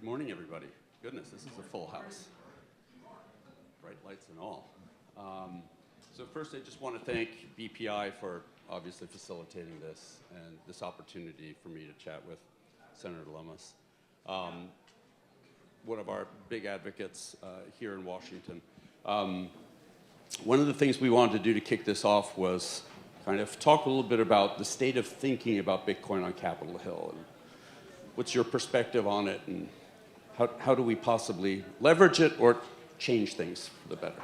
Good morning, everybody. Goodness, this is a full house. Bright lights and all. So first, I just want to thank BPI for obviously facilitating this and this opportunity for me to chat with Senator Lummis, one of our big advocates here in Washington. One of the things we wanted to do to kick this off was kind of talk a little bit about the state of thinking about Bitcoin on Capitol Hill. And what's your perspective on it, and how do we possibly leverage it or change things for the better?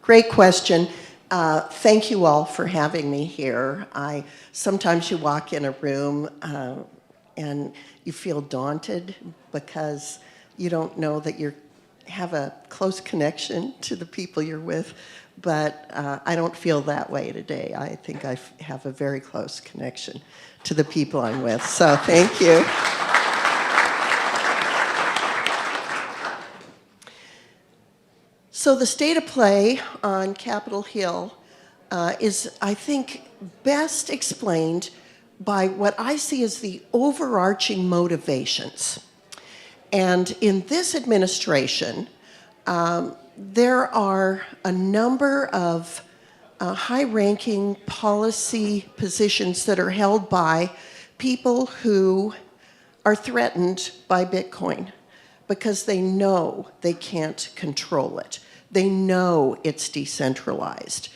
Great question. Thank you all for having me here. Sometimes you walk in a room and you feel daunted because you don't know that you have a close connection to the people you're with, but I don't feel that way today. I think I have a very close connection to the people I'm with, so thank you. So the state of play on Capitol Hill is, I think, best explained by what I see as the overarching motivations. And in this administration, there are a number of high-ranking policy positions that are held by people who are threatened by Bitcoin because they know they can't control it. They know it's decentralized.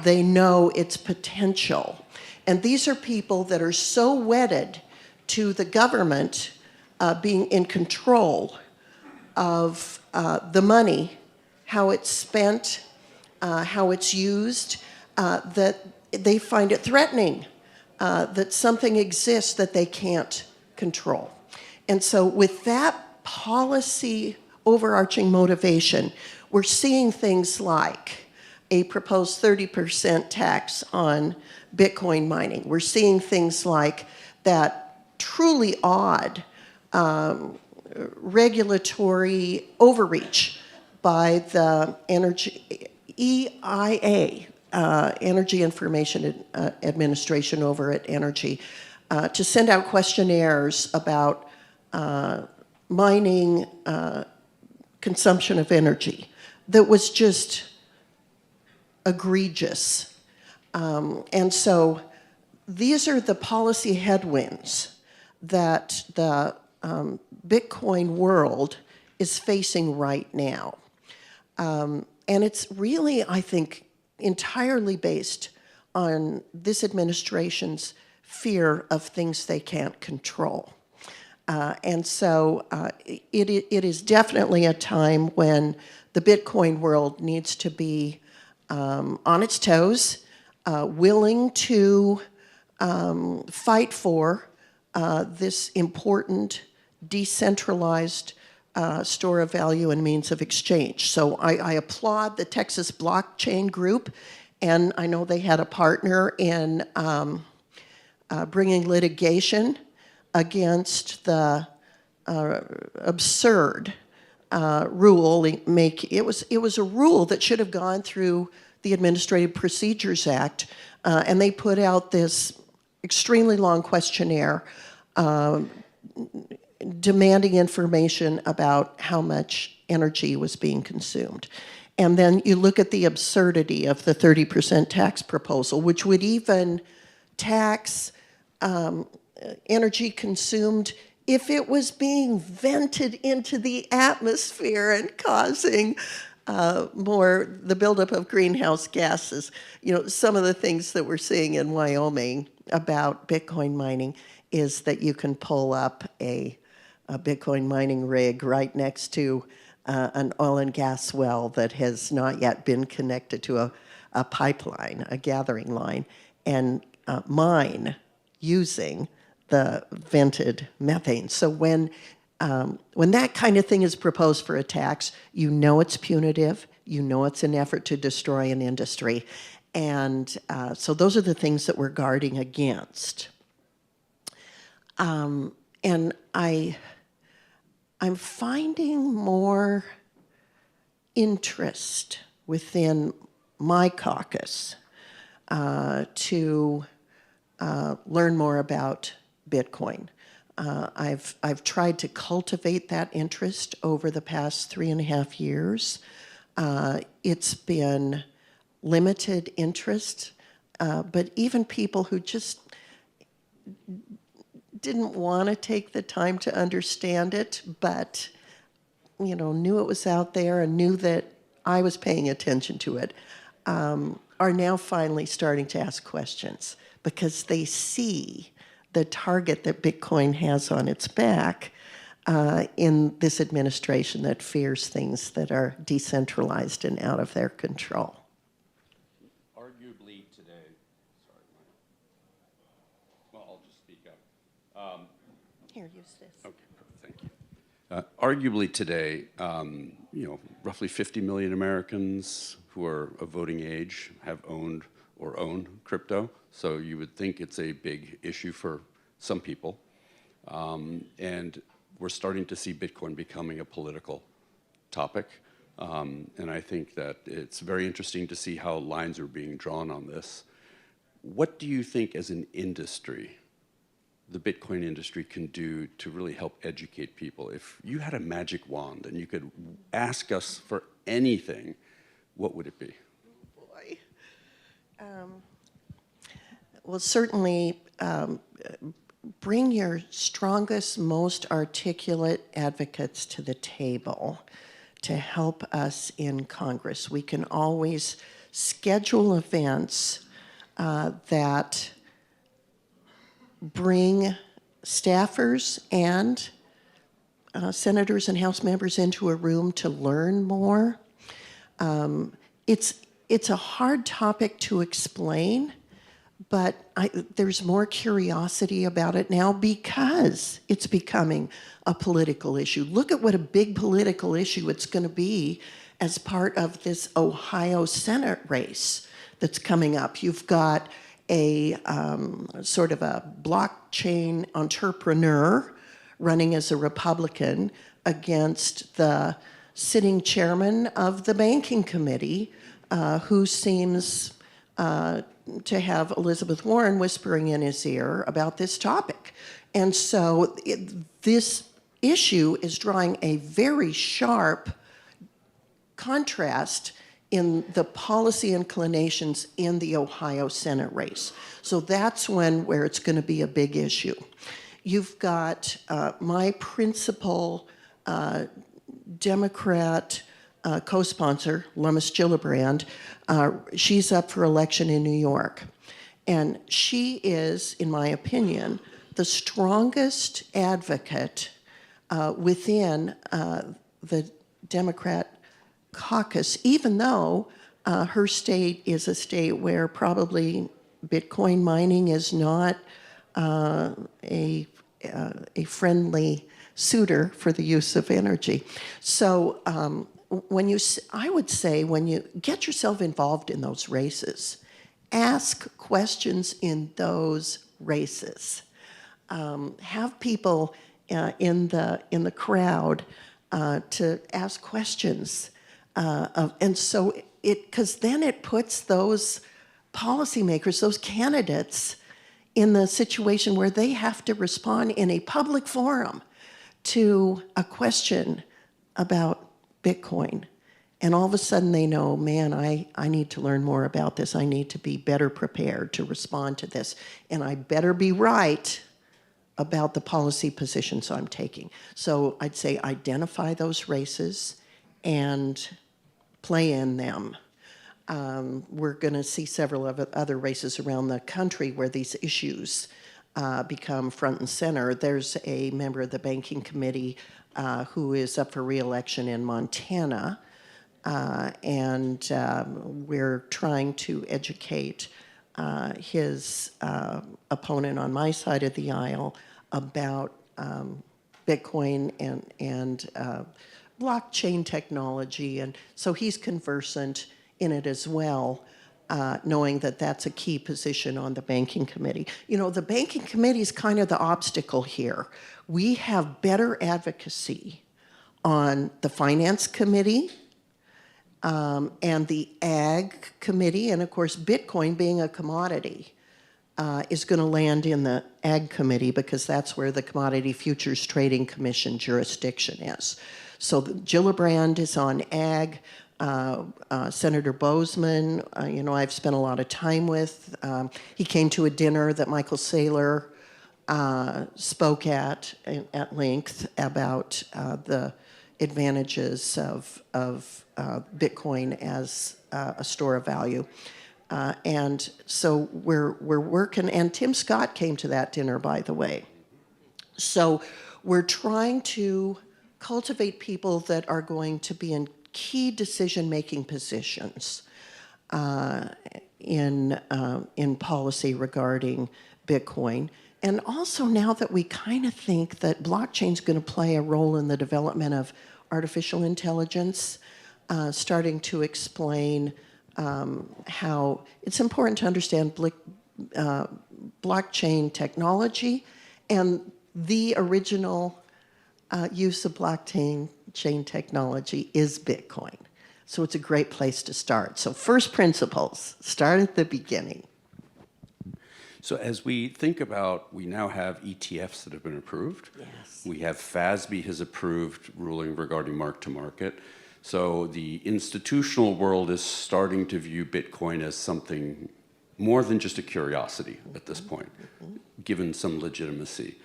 They know its potential. And these are people that are so wedded to the government being in control of the money, how it's spent, how it's used, that they find it threatening that something exists that they can't control. And so with that policy overarching motivation, we're seeing things like a proposed 30% tax on Bitcoin mining. We're seeing things like that truly odd regulatory overreach by the EIA, Energy Information Administration over at Energy, to send out questionnaires about mining consumption of energy that was just egregious. And so these are the policy headwinds that the Bitcoin world is facing right now. And it's really, I think, entirely based on this administration's fear of things they can't control. And so it is definitely a time when the Bitcoin world needs to be on its toes, willing to fight for this important decentralized store of value and means of exchange. So I applaud the Texas Blockchain Group, and I know they had a partner in bringing litigation against the absurd rule. It was a rule that should have gone through the Administrative Procedures Act, and they put out this extremely long questionnaire demanding information about how much energy was being consumed. And then you look at the absurdity of the 30% tax proposal, which would even tax energy consumed if it was being vented into the atmosphere and causing the buildup of greenhouse gases. You know, some of the things that we're seeing in Wyoming about Bitcoin mining is that you can pull up a Bitcoin mining rig right next to an oil and gas well that has not yet been connected to a pipeline, a gathering line, and mine using the vented methane. So when that kind of thing is proposed for a tax, you know it's punitive, you know it's an effort to destroy an industry. And so those are the things that we're guarding against. And I'm finding more interest within my caucus to learn more about Bitcoin. I've tried to cultivate that interest over the past 3.5 years. It's been limited interest, but even people who just didn't want to take the time to understand it, but knew it was out there and knew that I was paying attention to it, are now finally starting to ask questions because they see the target that Bitcoin has on its back in this administration that fears things that are decentralized and out of their control. Arguably today, I'll just speak up. Here, use this. Okay, perfect, thank you. Arguably today, roughly 50 million Americans who are of voting age have owned or own crypto. So you would think it's a big issue for some people. And we're starting to see Bitcoin becoming a political topic. And I think that it's very interesting to see how lines are being drawn on this. What do you think as an industry, the Bitcoin industry can do to really help educate people? If you had a magic wand and you could ask us for anything, what would it be? Boy. Well, certainly bring your strongest, most articulate advocates to the table to help us in Congress. We can always schedule events that bring staffers and senators and House members into a room to learn more. It's a hard topic to explain, but there's more curiosity about it now because it's becoming a political issue. Look at what a big political issue it's going to be as part of this Ohio Senate race that's coming up. You've got a sort of a blockchain entrepreneur running as a Republican against the sitting chairman of the banking committee, who seems to have Elizabeth Warren whispering in his ear about this topic. And so this issue is drawing a very sharp contrast in the policy inclinations in the Ohio Senate race. So that's where it's going to be a big issue. You've got my principal Democrat co-sponsor, Lummis Gillibrand. She's up for election in New York. And she is, in my opinion, the strongest advocate within the Democrat caucus, even though her state is a state where probably Bitcoin mining is not a friendly suitor for the use of energy. So I would say when you get yourself involved in those races, ask questions in those races. Have people in the crowd to ask questions, and so because then it puts those policymakers, those candidates, in the situation where they have to respond in a public forum to a question about Bitcoin. And all of a sudden they know, man, I need to learn more about this. I need to be better prepared to respond to this. And I better be right about the policy positions I'm taking. So I'd say identify those races and play in them. We're going to see several other races around the country where these issues become front and center. There's a member of the banking committee who is up for re-election in Montana, and we're trying to educate his opponent on my side of the aisle about Bitcoin and blockchain technology, and so he's conversant in it as well, knowing that that's a key position on the banking committee. You know, the banking committee is kind of the obstacle here. We have better advocacy on the finance committee and the ag committee, and of course Bitcoin being a commodity. is going to land in the Ag Committee because that's where the Commodity Futures Trading Commission jurisdiction is. So Gillibrand is on Ag. Senator Bozeman, I've spent a lot of time with. He came to a dinner that Michael Saylor spoke at length about the advantages of Bitcoin as a store of value. And so we're working, and Tim Scott came to that dinner, by the way. So we're trying to cultivate people that are going to be in key decision-making positions in policy regarding Bitcoin. And also now that we kind of think that blockchain's going to play a role in the development of artificial intelligence, starting to explain how it's important to understand blockchain technology, and the original use of blockchain technology is Bitcoin. So it's a great place to start. So first principles, start at the beginning. So as we think about, we now have ETFs that have been approved. Yes. We have FASB has approved ruling regarding mark-to-market. So the institutional world is starting to view Bitcoin as something more than just a curiosity at this point, given some legitimacy.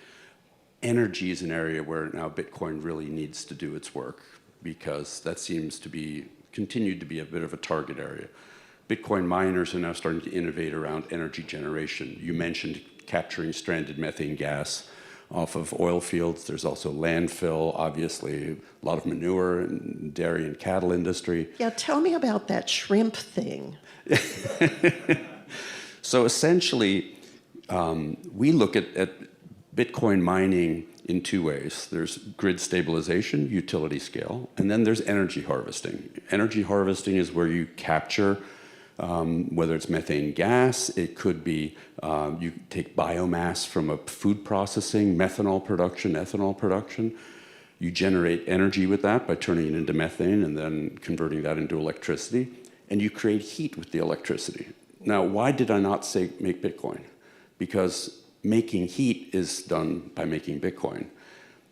Energy is an area where now Bitcoin really needs to do its work, because that seems to be continued to be a bit of a target area. Bitcoin miners are now starting to innovate around energy generation. You mentioned capturing stranded methane gas off of oil fields. There's also landfill, obviously, a lot of manure in dairy and cattle industry. Yeah, tell me about that shrimp thing. So essentially, we look at Bitcoin mining in two ways. There's grid stabilization, utility scale, and then there's energy harvesting. Energy harvesting is where you capture, whether it's methane gas, it could be you take biomass from a food processing, methanol production, ethanol production. You generate energy with that by turning it into methane and then converting that into electricity, and you create heat with the electricity. Now, why did I not say make Bitcoin? Because making heat is done by making Bitcoin.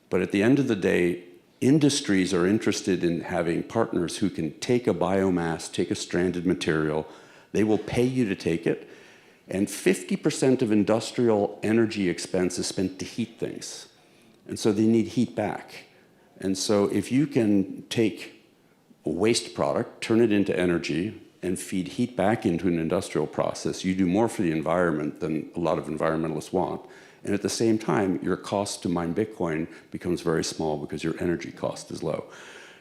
But at the end of the day, industries are interested in having partners who can take a biomass, take a stranded material, they will pay you to take it, and 50% of industrial energy expense is spent to heat things. And so they need heat back. And so if you can take a waste product, turn it into energy, and feed heat back into an industrial process, you do more for the environment than a lot of environmentalists want. And at the same time, your cost to mine Bitcoin becomes very small because your energy cost is low.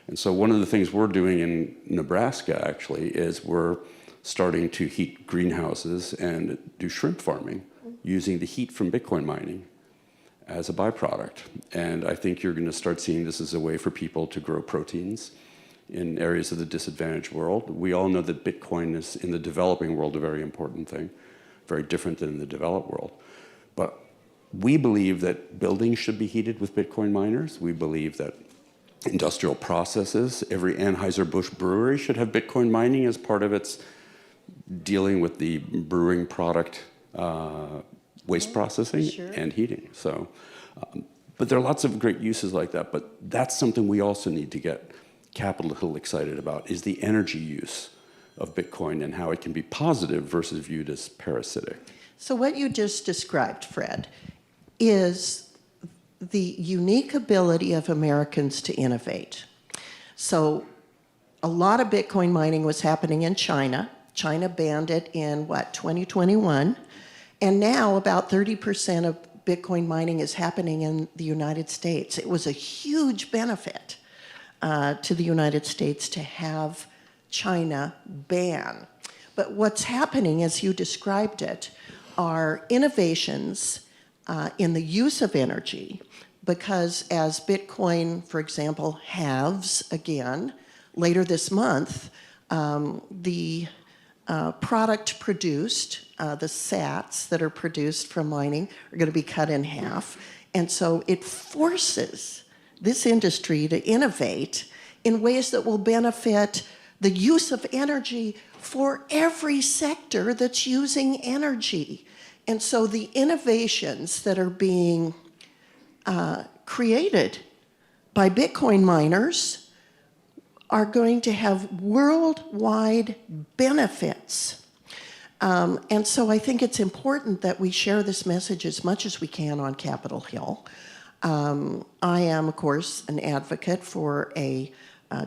And so one of the things we're doing in Nebraska, actually, is we're starting to heat greenhouses and do shrimp farming using the heat from Bitcoin mining as a byproduct. And I think you're going to start seeing this as a way for people to grow proteins in areas of the disadvantaged world. We all know that Bitcoin is, in the developing world, a very important thing, very different than in the developed world. But we believe that buildings should be heated with Bitcoin miners. We believe that industrial processes, every Anheuser-Busch brewery should have Bitcoin mining as part of its dealing with the brewing product waste processing and heating. So, but there are lots of great uses like that, but that's something we also need to get Capitol Hill excited about, is the energy use of Bitcoin and how it can be positive versus viewed as parasitic. So what you just described, Fred, is the unique ability of Americans to innovate. So a lot of Bitcoin mining was happening in China. China banned it in, 2021? And now about 30% of Bitcoin mining is happening in the United States. It was a huge benefit to the United States to have China ban. But what's happening, as you described it, are innovations in the use of energy, because as Bitcoin, for example, halves again later this month, the product produced, the sats that are produced from mining, are going to be cut in half. And so it forces this industry to innovate in ways that will benefit the use of energy for every sector that's using energy. And so the innovations that are being created by Bitcoin miners are going to have worldwide benefits. And so I think it's important that we share this message as much as we can on Capitol Hill. I am, of course, an advocate for a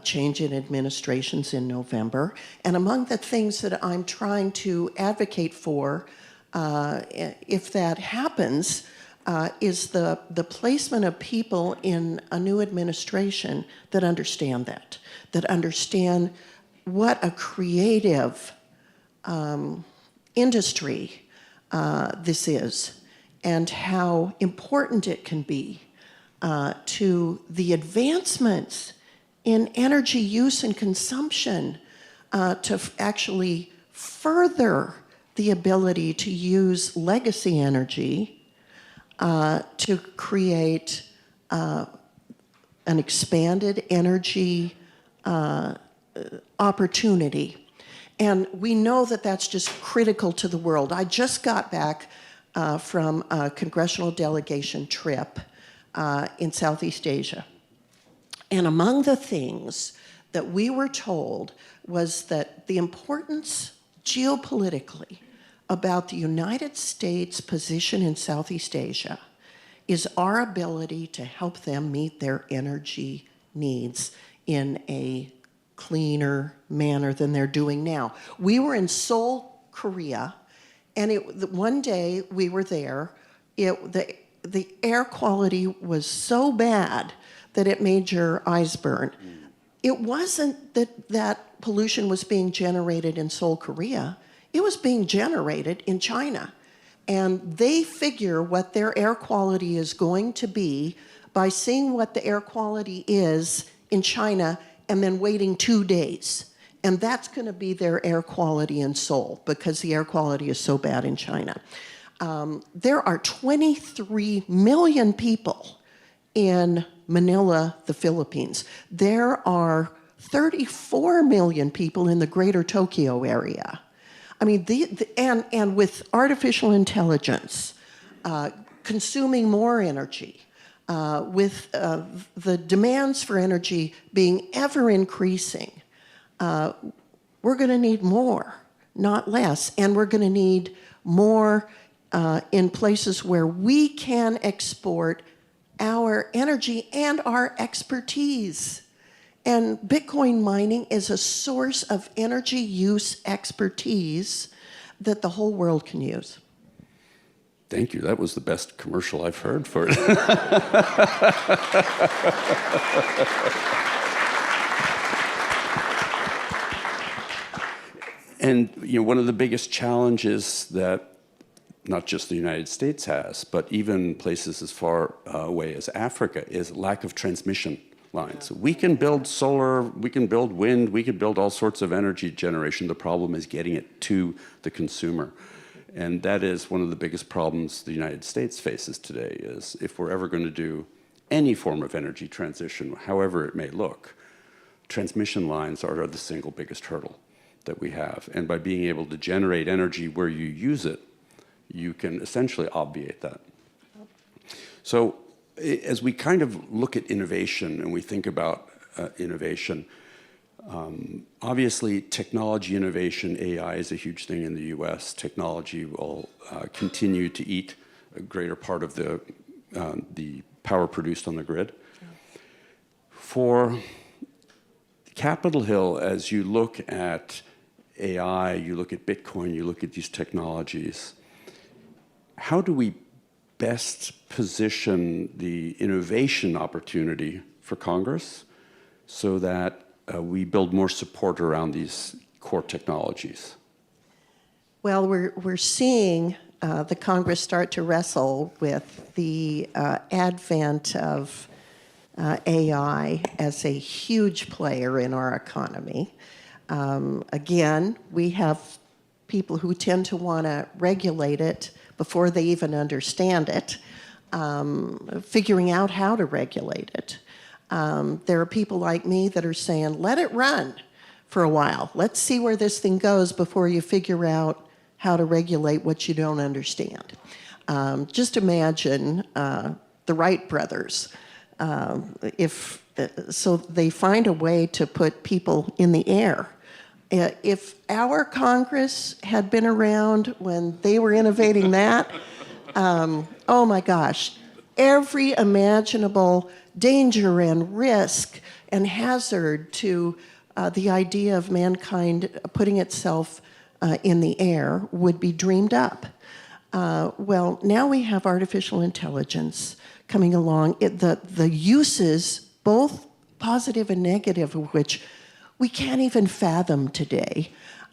change in administrations in November. And among the things that I'm trying to advocate for, if that happens, is the placement of people in a new administration that understand that understand what a creative industry this is, and how important it can be to the advancements in energy use and consumption to actually further the ability to use legacy energy to create an expanded energy opportunity. And we know that that's just critical to the world. I just got back from a congressional delegation trip in Southeast Asia. And among the things that we were told was that the importance geopolitically about the United States' position in Southeast Asia is our ability to help them meet their energy needs in a cleaner manner than they're doing now. We were in Seoul, Korea, and one day we were there, the air quality was so bad that it made your eyes burn. It wasn't that pollution was being generated in Seoul, Korea. It was being generated in China. And they figure what their air quality is going to be by seeing what the air quality is in China and then waiting 2 days. And that's going to be their air quality in Seoul because the air quality is so bad in China. There are 23 million people in Manila, the Philippines. There are 34 million people in the greater Tokyo area. I mean, and with artificial intelligence, consuming more energy, with the demands for energy being ever increasing, we're going to need more, not less. And we're going to need more in places where we can export our energy and our expertise. And Bitcoin mining is a source of energy use expertise that the whole world can use. Thank you. That was the best commercial I've heard for it. And one of the biggest challenges that not just the United States has, but even places as far away as Africa, is lack of transmission lines. We can build solar, we can build wind, we can build all sorts of energy generation. The problem is getting it to the consumer. And that is one of the biggest problems the United States faces today, is if we're ever going to do any form of energy transition, however it may look, transmission lines are the single biggest hurdle that we have. And by being able to generate energy where you use it, you can essentially obviate that. So as we kind of look at innovation and we think about innovation, obviously technology innovation, AI is a huge thing in the US. Technology will continue to eat a greater part of the power produced on the grid. Yeah. For Capitol Hill, as you look at AI, you look at Bitcoin, you look at these technologies, how do we best position the innovation opportunity for Congress so that we build more support around these core technologies? Well, we're seeing the Congress start to wrestle with the advent of AI as a huge player in our economy. Again, we have people who tend to want to regulate it before they even understand it, figuring out how to regulate it. There are people like me that are saying, let it run for a while. Let's see where this thing goes before you figure out how to regulate what you don't understand. Just imagine the Wright brothers. So they find a way to put people in the air. If our Congress had been around when they were innovating that, oh my gosh, every imaginable danger and risk and hazard to the idea of mankind putting itself in the air would be dreamed up. Well, now we have artificial intelligence coming along. The uses, both positive and negative, of which we can't even fathom today,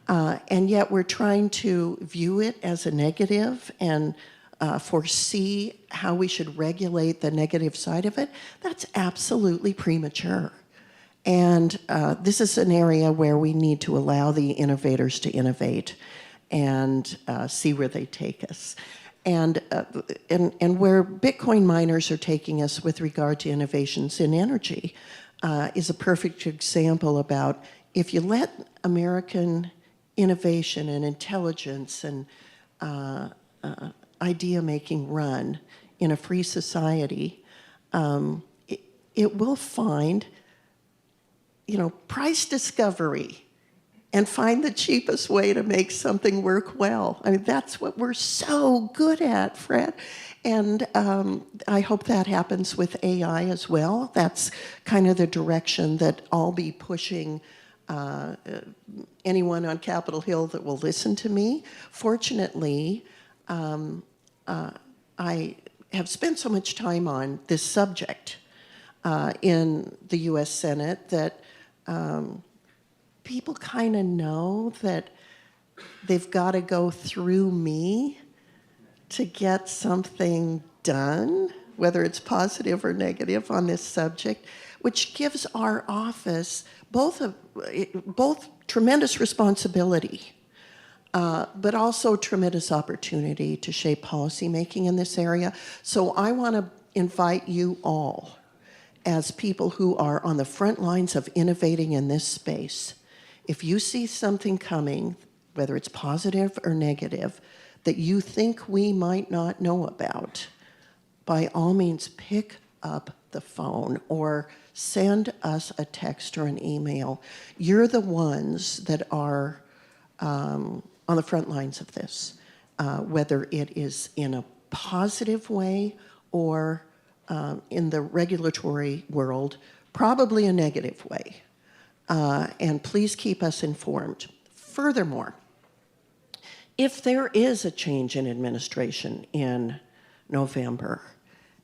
and yet we're trying to view it as a negative and foresee how we should regulate the negative side of it. That's absolutely premature. And this is an area where we need to allow the innovators to innovate and see where they take us. And where Bitcoin miners are taking us with regard to innovations in energy is a perfect example about if you let American innovation and intelligence and idea making run in a free society, it will find, price discovery and find the cheapest way to make something work well. I mean, that's what we're so good at, Fred. And I hope that happens with AI as well. That's kind of the direction that I'll be pushing anyone on Capitol Hill that will listen to me. Fortunately, I have spent so much time on this subject in the U.S. Senate that people kind of know that they've got to go through me to get something done, whether it's positive or negative on this subject, which gives our office both tremendous responsibility, but also tremendous opportunity to shape policymaking in this area. So I want to invite you all, as people who are on the front lines of innovating in this space, if you see something coming, whether it's positive or negative, that you think we might not know about, by all means pick up the phone or send us a text or an email. You're the ones that are on the front lines of this, whether it is in a positive way or in the regulatory world, probably a negative way. And please keep us informed. Furthermore, if there is a change in administration in November,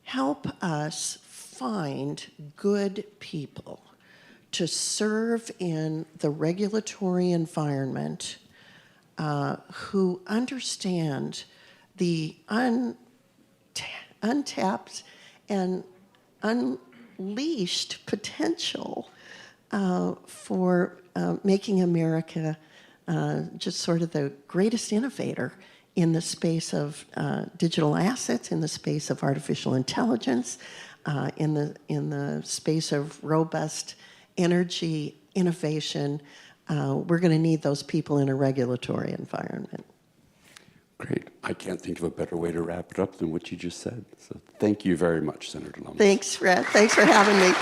help us find good people to serve in the regulatory environment who understand the untapped and unleashed potential for making America just sort of the greatest innovator in the space of digital assets, in the space of artificial intelligence, in the space of robust energy innovation. We're going to need those people in a regulatory environment. Great. I can't think of a better way to wrap it up than what you just said. So thank you very much, Senator Lummis. Thanks, Fred. Thanks for having me.